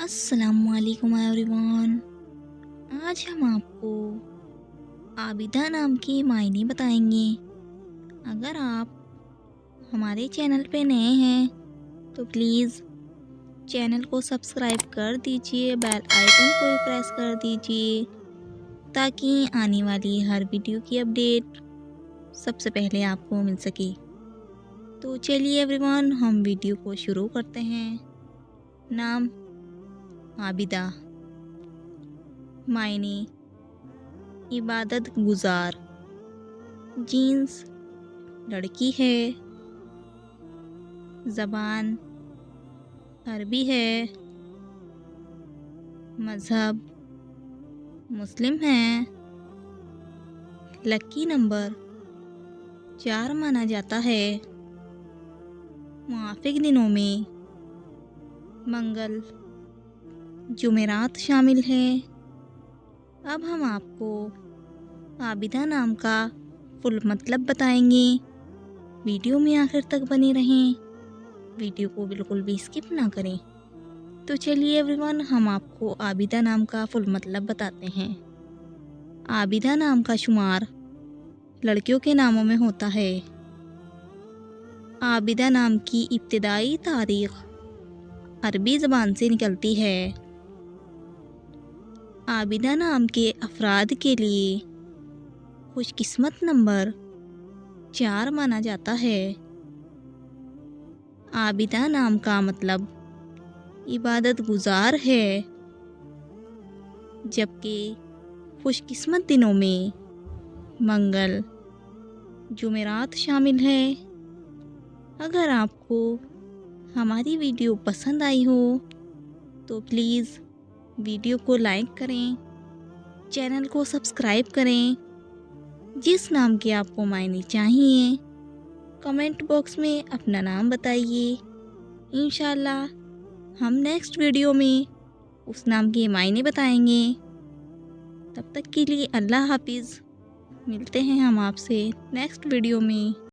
अस्सलाम वालेकुम एवरीवन। आज हम आपको आबिदा नाम के मायने बताएंगे। अगर आप हमारे चैनल पे नए हैं तो प्लीज़ चैनल को सब्सक्राइब कर दीजिए, बेल आइकन को भी प्रेस कर दीजिए ताकि आने वाली हर वीडियो की अपडेट सबसे पहले आपको मिल सके। तो चलिए एवरीवन, हम वीडियो को शुरू करते हैं। नाम आबिदा, मायने इबादत गुजार, जीन्स लड़की है, ज़बान अरबी है, मज़हब मुस्लिम है, लकी नंबर 4 माना जाता है। मुआफ़िक दिनों में मंगल जुमेरात शामिल है। अब हम आपको आबिदा नाम का फुल मतलब बताएंगे। वीडियो में आखिर तक बने रहें, वीडियो को बिल्कुल भी स्किप ना करें। तो चलिए एवरीवन, हम आपको आबिदा नाम का फुल मतलब बताते हैं। आबिदा नाम का शुमार लड़कियों के नामों में होता है। आबिदा नाम की इब्तिदाई तारीख अरबी ज़बान से निकलती है। आबिदा नाम के अफराद के लिए खुशकिस्मत नंबर 4 माना जाता है। आबिदा नाम का मतलब इबादत गुजार है, जबकि खुशकिस्मत दिनों में मंगल जुमेरात शामिल है। अगर आपको हमारी वीडियो पसंद आई हो तो प्लीज़ वीडियो को लाइक करें, चैनल को सब्सक्राइब करें। जिस नाम के आपको मायने चाहिए कमेंट बॉक्स में अपना नाम बताइए। इंशाल्लाह हम नेक्स्ट वीडियो में उस नाम के मायने बताएंगे। तब तक के लिए अल्लाह हाफिज़। मिलते हैं हम आपसे नेक्स्ट वीडियो में।